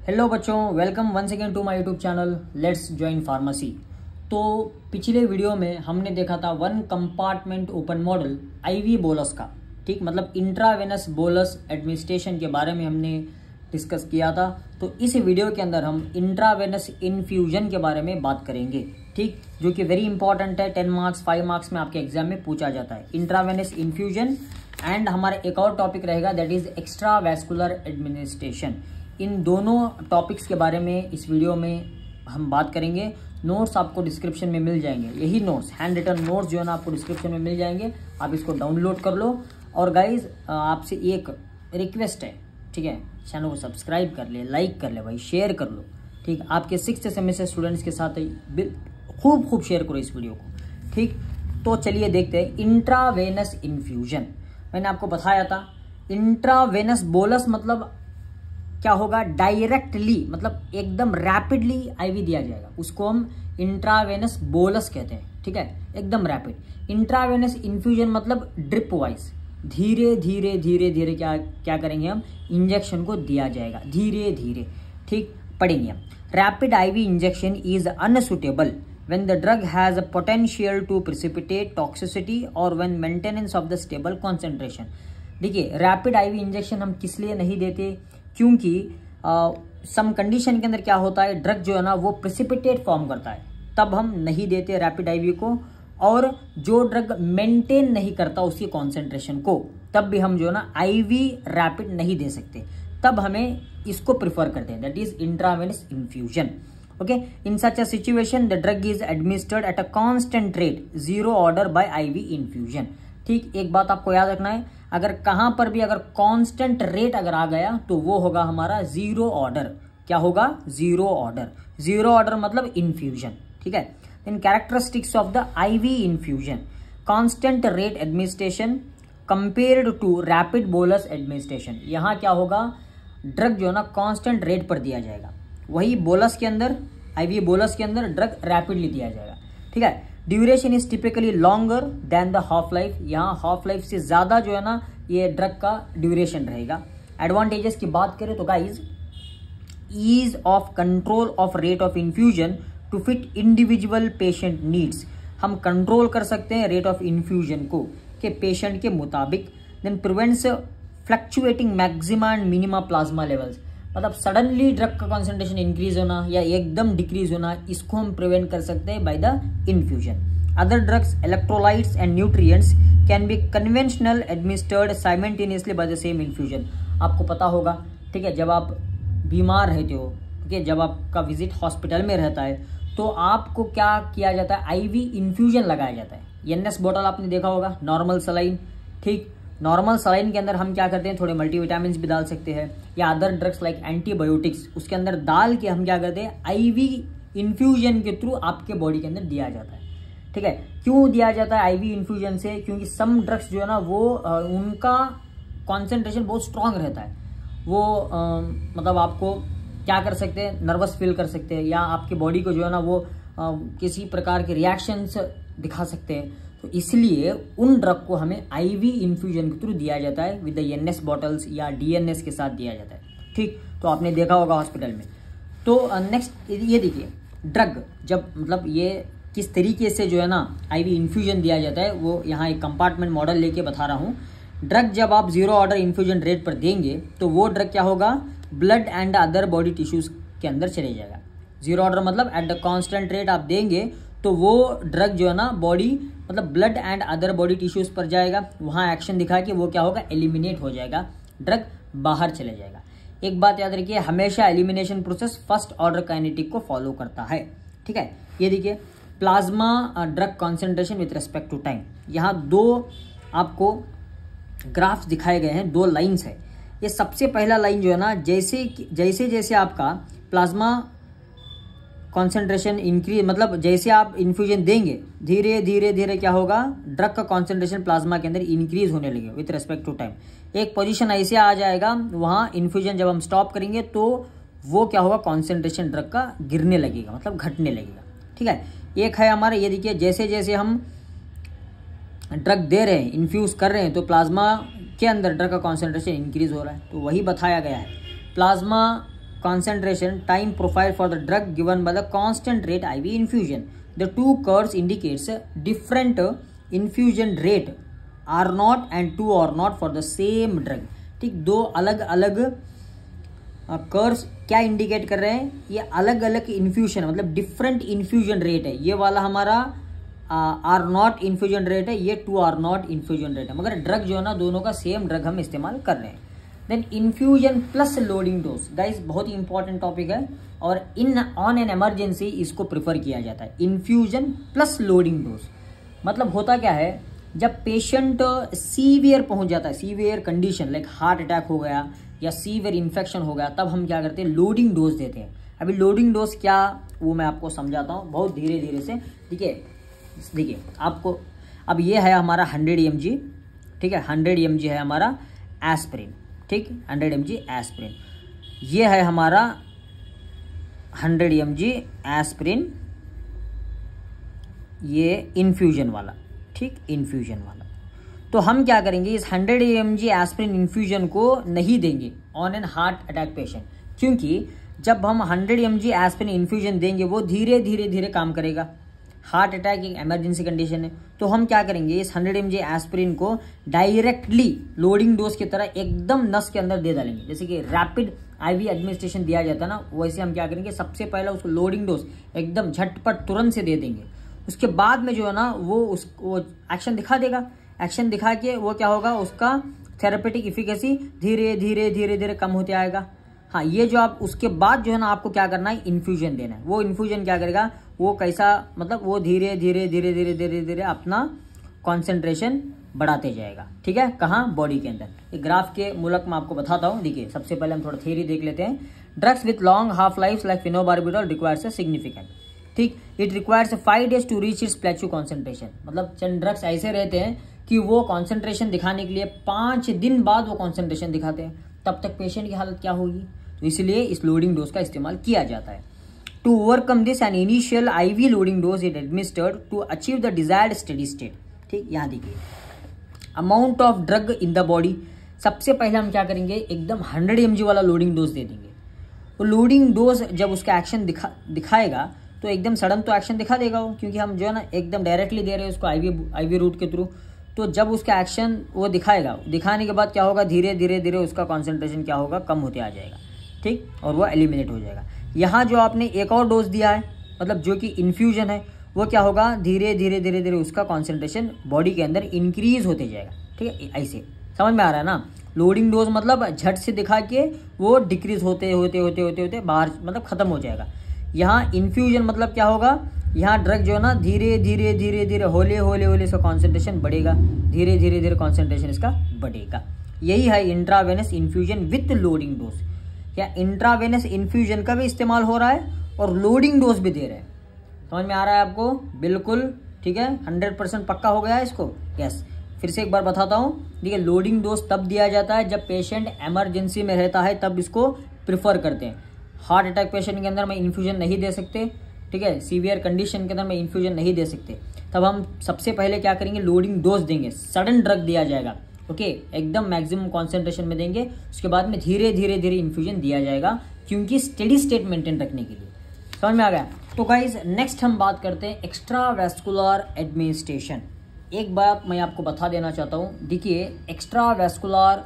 Hello बच्चों, welcome once again to my YouTube channel let's join pharmacy. तो पिछले video में हमने देखा था one compartment open model IV bolus का, ठीक, मतलब इंट्रावेनस बोलस एडमिनिस्ट्रेशन के बारे में हमने डिस्कस किया था। तो इस वीडियो के अंदर हम इंट्रावेनस इन्फ्यूजन के बारे में बात करेंगे, ठीक, जो कि वेरी इंपॉर्टेंट है। 10 मार्क्स 5 मार्क्स में आपके एग्जाम में पूछा जाता है इंट्रावेनस इन्फ्यूजन। एंड हमारा एक और टॉपिक रहेगा that is extravascular administration. इन दोनों टॉपिक्स के बारे में इस वीडियो में हम बात करेंगे। नोट्स आपको डिस्क्रिप्शन में मिल जाएंगे, यही नोट्स, हैंड रिटन नोट्स जो है ना आपको डिस्क्रिप्शन में मिल जाएंगे। आप इसको डाउनलोड कर लो। और गाइज आपसे एक रिक्वेस्ट है, ठीक है, चैनल को सब्सक्राइब कर ले, लाइक कर ले भाई, शेयर कर लो, ठीक। आपके 6th सेमेस्टर स्टूडेंट्स के साथ खूब शेयर करो इस वीडियो को, ठीक। तो चलिए देखते हैं इंट्रावेनस इन्फ्यूजन। मैंने आपको बताया था इंट्रावेनस बोलस मतलब क्या होगा, डायरेक्टली मतलब एकदम रैपिडली आईवी दिया जाएगा, उसको हम इंट्रावेनस बोलस कहते हैं, ठीक है, एकदम रैपिड। इंट्रावेनस इन्फ्यूजन मतलब ड्रिप वाइज, धीरे धीरे धीरे धीरे क्या करेंगे हम, इंजेक्शन को दिया जाएगा धीरे धीरे, ठीक। पढ़ेंगे हम। Rapid IV injection is unsuitable when the drug has a potential to precipitate toxicity or when maintenance of the stable concentration। देखिए, रैपिड आईवी इंजेक्शन हम किस लिए नहीं देते, क्योंकि सम कंडीशन के अंदर क्या होता है, ड्रग जो है ना वो प्रिसिपिटेट फॉर्म करता है, तब हम नहीं देते रैपिड आईवी को। और जो ड्रग मेंटेन नहीं करता उसकी कॉन्सेंट्रेशन को, तब भी हम जो है ना आईवी रैपिड नहीं दे सकते, तब हमें इसको प्रिफर करते हैं, that is intravenous infusion. Okay, in such a situation the drug is administered at a constant rate, zero order by IV infusion। ठीक, एक बात आपको याद रखना है, अगर कहां पर भी अगर कांस्टेंट रेट अगर आ गया तो वो होगा हमारा जीरो ऑर्डर। क्या होगा, जीरो ऑर्डर। जीरो ऑर्डर मतलब इन्फ्यूजन, ठीक है। इन characteristics of the IV infusion, constant rate administration compared to rapid bolus administration. यहां क्या होगा, ड्रग जो है ना कांस्टेंट रेट पर दिया जाएगा, वही बोलस के अंदर, आईवी बोलस के अंदर ड्रग रैपिडली दिया जाएगा, ठीक है। Duration is typically longer than the half life. यहाँ हाफ लाइफ से ज्यादा जो है ना ये ड्रग का ड्यूरेशन रहेगा। एडवांटेजेस की बात करें तो guys, ease of control of rate of infusion to fit individual patient needs. हम कंट्रोल कर सकते हैं रेट ऑफ इन्फ्यूजन को के पेशेंट के मुताबिक। Then prevents fluctuating maxima and minima plasma levels, मतलब सडनली ड्रग का कॉन्सेंट्रेशन इंक्रीज होना या एकदम डिक्रीज होना, इसको हम प्रिवेंट कर सकते हैं by the infusion. Other drugs, electrolytes and nutrients can be conventional administered simultaneously by the same infusion. आपको पता होगा, ठीक है, जब आप बीमार रहते हो, ठीक है, जब आपका विजिट हॉस्पिटल में रहता है तो आपको क्या किया जाता है, आईवी इन्फ्यूजन लगाया जाता है। एनएस बॉटल आपने देखा होगा, नॉर्मल सलाइन, ठीक। नॉर्मल सलाइन के अंदर हम क्या करते हैं, थोड़े मल्टीविटामिन्स भी डाल सकते हैं, या अदर ड्रग्स लाइक एंटीबायोटिक्स, उसके अंदर डाल के हम क्या करते हैं, आईवी इन्फ्यूजन के थ्रू आपके बॉडी के अंदर दिया जाता है, ठीक है। क्यों दिया जाता है आईवी इन्फ्यूजन से, क्योंकि सम ड्रग्स जो है ना वो उनका कॉन्सेंट्रेशन बहुत स्ट्रांग रहता है, वो मतलब आपको क्या कर सकते हैं, नर्वस फील कर सकते हैं, या आपके बॉडी को जो है ना वो किसी प्रकार के रिएक्शंस दिखा सकते हैं। तो इसलिए उन ड्रग को हमें आईवी इन्फ्यूजन के थ्रू दिया जाता है, विद द एनएस बॉटल्स या डीएनएस के साथ दिया जाता है, ठीक। तो आपने देखा होगा हॉस्पिटल में। तो नेक्स्ट ये देखिए, ड्रग जब मतलब ये किस तरीके से जो है ना आईवी इन्फ्यूजन दिया जाता है, वो यहाँ एक कंपार्टमेंट मॉडल लेके बता रहा हूँ। ड्रग जब आप जीरो ऑर्डर इन्फ्यूजन रेट पर देंगे तो वो ड्रग क्या होगा, blood and other body tissues के अंदर चले जाएगा। जीरो ऑर्डर मतलब एट द कॉन्स्टेंट रेट आप देंगे तो वो ड्रग जो है ना बॉडी मतलब blood and other body tissues पर जाएगा, वहाँ एक्शन दिखा के वो क्या होगा, एलिमिनेट हो जाएगा, ड्रग बाहर चले जाएगा। एक बात याद रखिए, हमेशा elimination process first order kinetic को फॉलो करता है, ठीक है। ये देखिए plasma drug concentration with respect to time. यहाँ दो आपको ग्राफ्स दिखाए गए हैं, दो लाइन्स है। ये सबसे पहला लाइन जो है ना, जैसे जैसे आपका प्लाज्मा कॉन्सेंट्रेशन इंक्रीज, मतलब जैसे आप इन्फ्यूजन देंगे धीरे धीरे धीरे क्या होगा, ड्रग का कॉन्सेंट्रेशन प्लाज्मा के अंदर इंक्रीज होने लगेगा विथ रेस्पेक्ट टू टाइम। एक पोजीशन ऐसे आ जाएगा, वहाँ इन्फ्यूजन जब हम स्टॉप करेंगे तो वो क्या होगा, कॉन्सेंट्रेशन ड्रग का गिरने लगेगा, मतलब घटने लगेगा, ठीक है। एक है हमारे, ये देखिए, जैसे जैसे हम ड्रग दे रहे हैं, इन्फ्यूज कर रहे हैं, तो प्लाज्मा के अंदर ड्रग का कॉन्सेंट्रेशन इंक्रीज हो रहा है। तो वही बताया गया है, plasma concentration time profile for the drug given by the constant rate IV infusion. The two curves indicates different infusion rate R0 and 2 R0 for the same drug. ठीक, दो अलग अलग कर्व्स क्या इंडिकेट कर रहे हैं, ये अलग अलग इन्फ्यूजन मतलब डिफरेंट इन्फ्यूजन रेट है. ये वाला हमारा R0 इन्फ्यूजन रेट है, ये 2 R0 इन्फ्यूजन रेट है, मगर ड्रग जो है ना दोनों का सेम ड्रग हम इस्तेमाल कर रहे हैं. Then infusion plus loading dose, guys बहुत ही इंपॉर्टेंट टॉपिक है और ऑन एन इमरजेंसी इसको प्रिफर किया जाता है. इन्फ्यूजन प्लस लोडिंग डोज मतलब होता क्या है, जब पेशेंट सीवियर पहुंच जाता है, severe condition like heart attack हो गया या सीवियर इन्फेक्शन हो गया, तब हम क्या करते हैं, लोडिंग डोज देते हैं. अभी लोडिंग डोज क्या वो मैं आपको समझाता हूँ बहुत धीरे धीरे से. देखिए आपको, अब ये है हमारा 100 mg, ठीक है, 100 mg है हमारा एस्पिरिन, ठीक, 100 mg एस्पिरिन. ये है हमारा 100 mg एस्पिरिन, ये इन्फ्यूजन वाला, ठीक, इन्फ्यूजन वाला. तो हम क्या करेंगे, इस 100 mg एस्पिरिन इन्फ्यूजन को नहीं देंगे on an heart attack patient, क्योंकि जब हम 100 mg एस्पिरिन इन्फ्यूजन देंगे वो धीरे धीरे धीरे काम करेगा. हार्ट अटैक एक इमरजेंसी कंडीशन है, तो हम क्या करेंगे, इस 100 mg एस्पिरिन को डायरेक्टली लोडिंग डोज की तरह एकदम नस के अंदर दे डालेंगे. जैसे कि रैपिड आईवी एडमिनिस्ट्रेशन दिया जाता है ना, वैसे हम क्या करेंगे, सबसे पहले उसको लोडिंग डोज एकदम झटपट तुरंत से दे देंगे. उसके बाद में जो है ना वो एक्शन दिखा देगा. एक्शन दिखा के वो क्या होगा, उसका थेरेपेटिक इफिकेसी धीरे धीरे धीरे धीरे कम होते आएगा. हाँ, ये जो आप उसके बाद जो है ना आपको क्या करना है, इन्फ्यूजन देना है. वो इन्फ्यूजन क्या करेगा, वो कैसा मतलब वो धीरे धीरे धीरे धीरे धीरे धीरे अपना कॉन्सेंट्रेशन बढ़ाते जाएगा. ठीक है, कहाँ, बॉडी के अंदर. एक ग्राफ के मूलक में आपको बताता हूँ. देखिए सबसे पहले हम थोड़ा थ्योरी देख लेते हैं. Drugs with long half life like phenobarbital requires a significant, ठीक, it requires 5 days to reach its plateau concentration. मतलब चंद ड्रग्स ऐसे रहते हैं कि वो कॉन्सेंट्रेशन दिखाने के लिए 5 दिन बाद वो कॉन्सेंट्रेशन दिखाते हैं. तब तक पेशेंट की हालत क्या होगी, तो इसलिए इस लोडिंग डोज का इस्तेमाल किया जाता है. To overcome this an initial IV loading dose is administered to achieve the desired steady state. ठीक, यहाँ देखिए amount of drug in the body. सबसे पहले हम क्या करेंगे, एकदम 100 mg वाला लोडिंग डोज दे देंगे. वो लोडिंग डोज जब उसका एक्शन दिखाएगा तो एकदम सडन तो एक्शन दिखा देगा वो, क्योंकि हम जो है ना एकदम डायरेक्टली दे रहे हैं उसको आईवी रूट के थ्रू. तो जब उसका एक्शन वो दिखाएगा, दिखाने के बाद क्या होगा, धीरे धीरे धीरे उसका कॉन्सेंट्रेशन क्या होगा, कम होते आ जाएगा. ठीक, और वो एलिमिनेट हो जाएगा. यहाँ जो आपने एक और डोज दिया है, मतलब जो कि इन्फ्यूजन है, वो क्या होगा, धीरे धीरे धीरे धीरे उसका कॉन्सेंट्रेशन बॉडी के अंदर इंक्रीज होते जाएगा. ठीक है, ऐसे समझ में आ रहा है ना. लोडिंग डोज मतलब झट से दिखा के वो डिक्रीज होते होते होते होते होते बाहर मतलब खत्म हो जाएगा. यहाँ इन्फ्यूजन मतलब क्या होगा, यहाँ ड्रग जो है ना धीरे धीरे धीरे धीरे होले होले होले इसका कॉन्सेंट्रेशन बढ़ेगा, धीरे धीरे धीरे कॉन्सेंट्रेशन इसका बढ़ेगा. यही है intravenous infusion with loading dose. क्या इंट्रावेनस इन्फ्यूजन का भी इस्तेमाल हो रहा है और लोडिंग डोज भी दे रहे हैं. समझ में आ रहा है आपको, बिल्कुल ठीक है, 100% पक्का हो गया है इसको. यस, फिर से एक बार बताता हूँ. देखिए लोडिंग डोज तब दिया जाता है जब पेशेंट इमरजेंसी में रहता है, तब इसको प्रिफर करते हैं. हार्ट अटैक पेशेंट के अंदर मैं इन्फ्यूजन नहीं दे सकते, ठीक है, सीवियर कंडीशन के अंदर मैं इन्फ्यूजन नहीं दे सकते, तब हम सबसे पहले क्या करेंगे, लोडिंग डोज देंगे. सडन ड्रग दिया जाएगा, ओके, एकदम मैक्सिमम कॉन्सेंट्रेशन में देंगे. उसके बाद में धीरे धीरे धीरे इन्फ्यूजन दिया जाएगा, क्योंकि स्टेडी स्टेट मेंटेन रखने के लिए. समझ में आ गया. तो गाइज नेक्स्ट हम बात करते हैं एक्स्ट्रा वेस्कुलर एडमिनिस्ट्रेशन. एक बात मैं आपको बता देना चाहता हूँ. देखिए extra vascular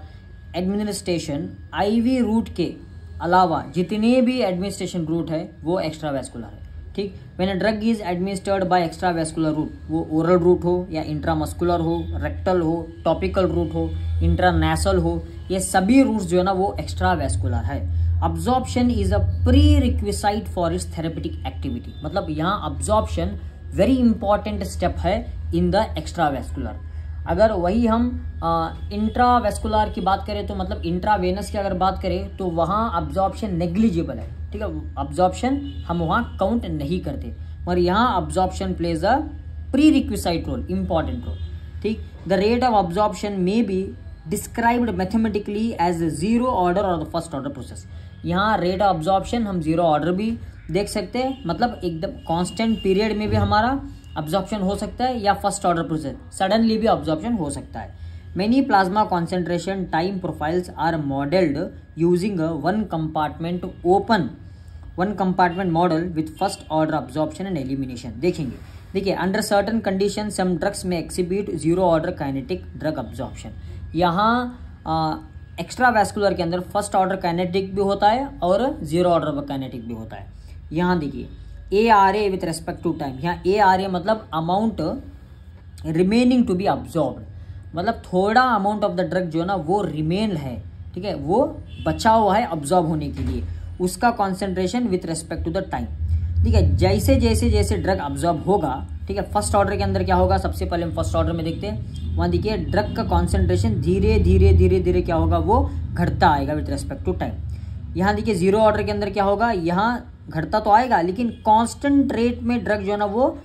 administration IV route के अलावा जितने भी एडमिनिस्ट्रेशन रूट है वो एक्स्ट्रा वेस्कुलर है. ठीक, when a drug is administered by extra vascular route, वो ओरल रूट हो या इंट्रामस्कुलर हो, रेक्टल हो, टॉपिकल रूट हो, इंट्रानेसल हो, ये सभी रूट्स जो है ना वो एक्स्ट्रा वेस्कुलर है. Absorption is a pre requisite for its therapeutic activity. मतलब यहाँ अब्जॉर्प्शन वेरी इंपॉर्टेंट स्टेप है इन द एक्स्ट्रा वेस्कुलर. अगर वही हम इंट्रावेस्कुलर की बात करें तो मतलब इंट्रावेनस की अगर बात करें तो वहाँ अब्जॉर्प्शन नेग्लिजिबल है. ठीक है, अब्जॉर्प्शन हम वहाँ काउंट नहीं करते, और यहाँ absorption plays a prerequisite role, important role. ठीक, the rate of absorption may be described mathematically as zero order और द फर्स्ट ऑर्डर प्रोसेस. यहाँ रेट ऑफ अब्जॉर्प्शन हम जीरो ऑर्डर भी देख सकते हैं, मतलब एकदम कांस्टेंट पीरियड में भी हमारा अब्जॉर्प्शन हो सकता है, या फर्स्ट ऑर्डर प्रोसेस सडनली भी अब्जॉर्प्शन हो सकता है. Many plasma concentration time profiles are modeled using a one compartment model with first order absorption and elimination. देखेंगे, देखिए under certain condition some drugs में exhibit zero order kinetic drug absorption. यहाँ extravascular के अंदर first order kinetic भी होता है और जीरो ऑर्डर काइनेटिक भी होता है. यहाँ देखिए ARA with respect to time. यहाँ ARA मतलब amount remaining to be absorbed, मतलब थोड़ा अमाउंट ऑफ द ड्रग जो है ना वो रिमेन है, ठीक है, वो बचा हुआ है अब्जॉर्ब होने के लिए, उसका concentration with respect to the time. ठीक है, जैसे जैसे जैसे ड्रग अब्जॉर्ब होगा, ठीक है, फर्स्ट ऑर्डर के अंदर क्या होगा, सबसे पहले हम फर्स्ट ऑर्डर में देखते हैं. वहाँ देखिए ड्रग का कॉन्सेंट्रेशन धीरे धीरे धीरे धीरे क्या होगा, वो घटता आएगा विथ रेस्पेक्ट टू टाइम. यहाँ देखिए जीरो ऑर्डर के अंदर क्या होगा, यहाँ घटता तो आएगा लेकिन कांस्टेंट रेट में ड्रग जो है ना वो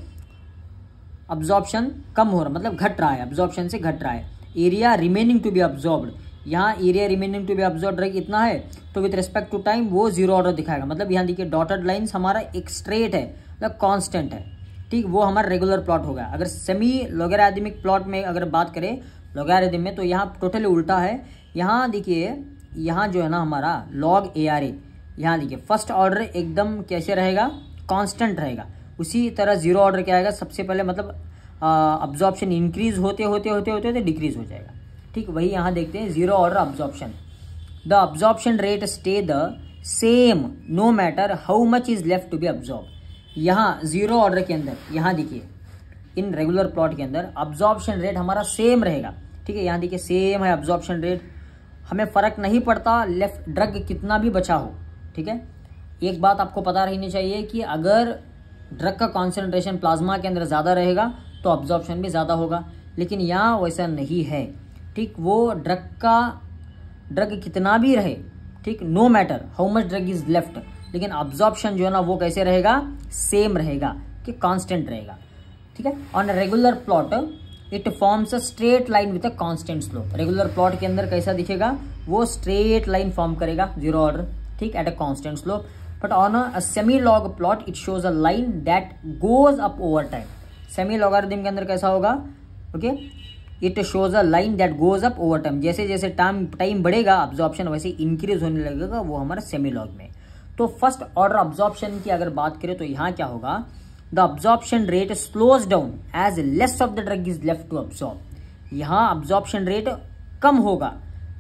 अब्जॉर्प्शन कम हो रहा, मतलब घट रहा है, अब्जॉर्प्शन से घट रहा है. Area remaining to be absorbed, यहाँ area remaining to be absorb drug इतना है तो विथ रेस्पेक्ट टू टाइम वो जीरो ऑर्डर दिखाएगा. मतलब यहाँ देखिए डॉटेड लाइंस हमारा एक स्ट्रेट है, मतलब कांस्टेंट है, ठीक, वो हमारा रेगुलर प्लॉट होगा. अगर सेमी लॉगरिथमिक प्लॉट में अगर बात करें लॉगरिथम में तो यहाँ टोटली उल्टा है. यहाँ देखिए यहाँ जो है ना हमारा लॉग ARA, यहाँ देखिए फर्स्ट ऑर्डर एकदम कैसे रहेगा, कांस्टेंट रहेगा. उसी तरह जीरो ऑर्डर क्या आएगा, सबसे पहले मतलब अब्जॉर्प्शन इंक्रीज होते होते होते होते होते डिक्रीज हो जाएगा. ठीक, वही यहाँ देखते हैं zero order absorption. The absorption rate stay the same no matter how much is left to be absorb. यहाँ जीरो ऑर्डर के अंदर यहाँ देखिए इन रेगुलर प्लॉट के अंदर अब्जॉर्प्शन रेट हमारा सेम रहेगा. ठीक है, यहाँ देखिए सेम है अब्जॉर्प्शन रेट, हमें फर्क नहीं पड़ता लेफ्ट ड्रग कितना भी बचा हो. ठीक है, एक बात आपको पता रहनी चाहिए कि अगर ड्रग का कॉन्सेंट्रेशन प्लाज्मा के अंदर ज़्यादा रहेगा तो अब्जॉर्प्शन भी ज़्यादा होगा, लेकिन यहाँ वैसा नहीं है. ठीक, वो ड्रग कितना भी रहे, ठीक, no matter how much drug is left, लेकिन अब्जॉर्प्शन जो है ना वो कैसे रहेगा, सेम रहेगा, कि कांस्टेंट रहेगा. ठीक है, on regular plot it forms a straight line with a constant slope. Regular plot के अंदर कैसा दिखेगा, वो स्ट्रेट लाइन फॉर्म करेगा जीरो ऑर्डर, ठीक, at a constant slope. But on a semi log plot it shows a line that goes up over time. Semi logarithm के अंदर कैसा होगा, okay, it shows a line that goes up over time. जैसे जैसे time बढ़ेगा absorption वैसे increase होने लगेगा, वो हमारा सेमी लॉग में. तो फर्स्ट ऑर्डर अब्जॉर्प्शन की अगर बात करें तो यहाँ क्या होगा, the absorption rate slows down as less of the drug is left to absorb. यहाँ अब्जॉर्प्शन रेट कम होगा,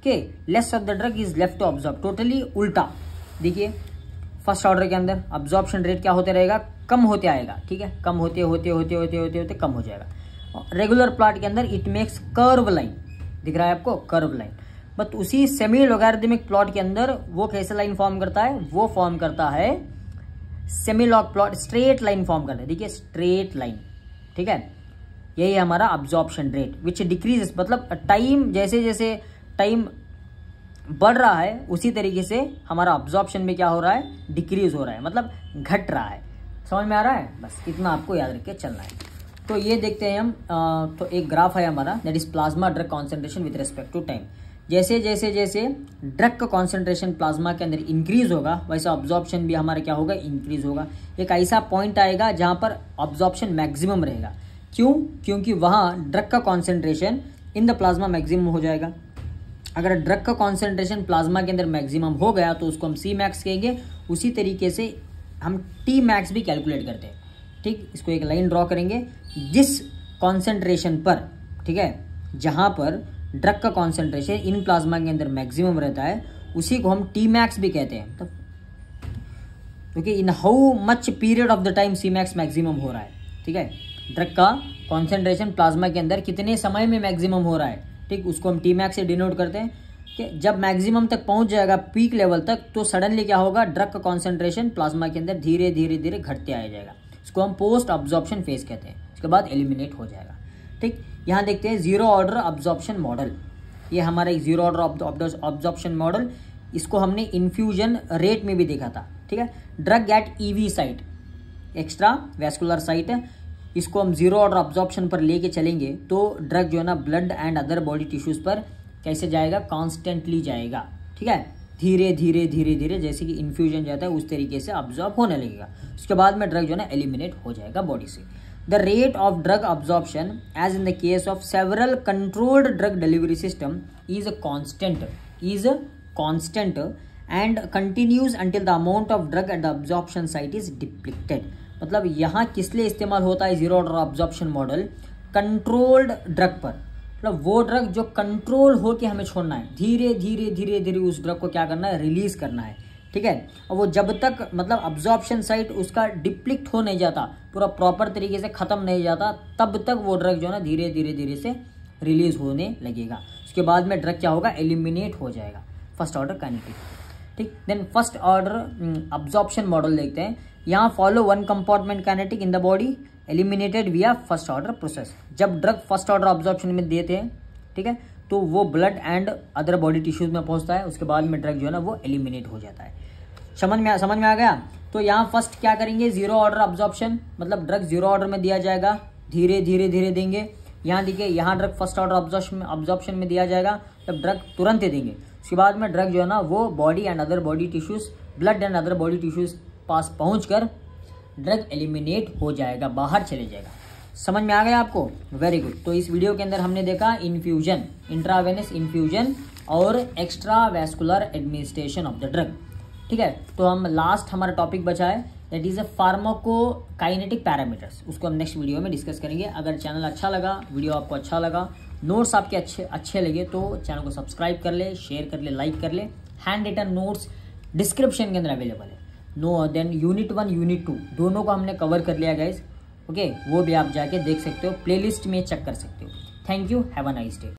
के less of the drug is left to absorb. Totally उल्टा. देखिए फर्स्ट ऑर्डर के अंदर अब्जॉर्प्शन रेट क्या होते रहेगा, कम होते आएगा. ठीक है, कम होते होते होते होते होते होते कम हो जाएगा. रेगुलर प्लॉट के अंदर इट मेक्स कर्व लाइन, दिख रहा है आपको, कर्व लाइन. बट उसी सेमी लॉगरिथमिक प्लॉट के अंदर वो कैसे लाइन फॉर्म करता है, वो फॉर्म करता है semi log plot, straight line form करता है. देखिए स्ट्रेट लाइन. ठीक है, यही है हमारा अब्जॉर्प्शन रेट विच डिक्रीज, मतलब टाइम जैसे जैसे टाइम बढ़ रहा है उसी तरीके से हमारा अब्जॉर्प्शन में क्या हो रहा है, डिक्रीज हो रहा है, मतलब घट रहा है. समझ में आ रहा है, बस इतना आपको याद रख के चलना है. तो ये देखते हैं हम, तो एक ग्राफ है हमारा that is plasma drug concentration with respect to time. जैसे जैसे जैसे ड्रग का कॉन्सेंट्रेशन प्लाज्मा के अंदर इंक्रीज होगा वैसा अब्जॉर्प्शन भी हमारा क्या होगा, इंक्रीज होगा. एक ऐसा पॉइंट आएगा जहां पर अब्जॉर्प्शन मैक्सिमम रहेगा. क्यों, क्योंकि वहां ड्रग का concentration in the plasma maximum हो जाएगा. अगर ड्रग का कॉन्सेंट्रेशन प्लाज्मा के अंदर मैक्सिमम हो गया तो उसको हम Cmax कहेंगे. उसी तरीके से हम Tmax भी कैलकुलेट करते हैं. ठीक, इसको एक लाइन ड्रॉ करेंगे जिस कॉन्सेंट्रेशन पर, ठीक है, जहां पर ड्रग का कॉन्सेंट्रेशन इन प्लाज्मा के अंदर मैक्सिमम रहता है उसी को हम Tmax भी कहते हैं. तो क्योंकि in how much period of the time Cmax maximum हो रहा है. ठीक है, ड्रग का कॉन्सेंट्रेशन प्लाज्मा के अंदर कितने समय में मैक्सिमम हो रहा है, ठीक, उसको हम Tmax से डिनोट करते हैं. कि जब मैक्सिमम तक पहुंच जाएगा पीक लेवल तक तो सडनली क्या होगा, ड्रग का कॉन्सेंट्रेशन प्लाज्मा के अंदर धीरे धीरे धीरे घटते आ जाएगा. इसको हम पोस्ट अब्जॉर्प्शन फेज कहते हैं. उसके बाद एलिमिनेट हो जाएगा. ठीक, यहाँ देखते हैं जीरो ऑर्डर अब्जॉर्प्शन मॉडल. ये हमारा जीरो ऑर्डर अब्जॉर्प्शन मॉडल, इसको हमने इन्फ्यूजन रेट में भी देखा था. ठीक है, drug eight EV site, extra vascular site है, इसको हम जीरो ऑर्डर अब्जॉर्प्शन पर लेके चलेंगे तो ड्रग जो है ना blood and other body tissues पर कैसे जाएगा, कॉन्स्टेंटली जाएगा. ठीक है, धीरे धीरे धीरे धीरे जैसे कि इन्फ्यूजन जाता है उस तरीके से अब्जॉर्ब होने लगेगा. उसके बाद में ड्रग जो है ना एलिमिनेट हो जाएगा बॉडी से. The rate of drug absorption, as in the case of several controlled drug delivery system, is constant and continues until the amount of drug at the absorption site is depleted. मतलब यहाँ किस लिए इस्तेमाल होता है zero order absorption model? Controlled drug पर, मतलब वो ड्रग जो कंट्रोल हो के हमें छोड़ना है, धीरे धीरे धीरे धीरे उस ड्रग को क्या करना है, रिलीज करना है, ठीक है। और वो जब तक मतलब अब्जॉर्प्शन साइट उसका डिप्लीट हो नहीं जाता, पूरा प्रॉपर तरीके से खत्म नहीं जाता, तब तक वो ड्रग जो है ना धीरे धीरे धीरे से रिलीज होने लगेगा। उसके बाद में ड्रग क्या होगा, एलिमिनेट हो जाएगा। फर्स्ट ऑर्डर काइनेटिक, ठीक। Then first order absorption model देखते हैं। यहाँ follow one compartment kinetic in the body eliminated via first order process. जब ड्रग फर्स्ट ऑर्डर ऑब्जॉर्प्शन में देते हैं, ठीक है, तो वो blood and other body tissues में पहुंचता है, उसके बाद में ड्रग जो है ना वो एलिमिनेट हो जाता है। समझ में आ गया? तो यहाँ फर्स्ट क्या करेंगे, जीरो ऑर्डर ऑब्जॉर्प्शन, मतलब ड्रग जीरो ऑर्डर में दिया जाएगा, धीरे धीरे धीरे देंगे। यहाँ देखिए, यहाँ ड्रग फर्स्ट ऑर्डर ऑब्जॉर्प्शन में दिया जाएगा, तब ड्रग तुरंत ही देंगे। उसके बाद में ड्रग जो है ना वो body and other body tissues, blood and other body tissues पास पहुंचकर ड्रग एलिमिनेट हो जाएगा, बाहर चले जाएगा। समझ में आ गया आपको? Very good. तो इस वीडियो के अंदर हमने देखा इन्फ्यूजन, इंट्रावेनस इन्फ्यूजन और extra vascular administration of the drug, ठीक है। तो हम लास्ट हमारा टॉपिक बचा है, that is a pharmacokinetic parameters, उसको हम नेक्स्ट वीडियो में डिस्कस करेंगे। अगर चैनल अच्छा लगा, वीडियो आपको अच्छा लगा, नोट्स आपके अच्छे लगे तो चैनल को सब्सक्राइब कर ले, शेयर कर ले, लाइक कर ले। हैंड रिटन नोट्स डिस्क्रिप्शन के अंदर अवेलेबल है। देन यूनिट 1 यूनिट 2 दोनों को हमने कवर कर लिया गाइज, ओके। वो भी आप जाके देख सकते हो, प्लेलिस्ट में चेक कर सकते हो। Thank you, have a nice day.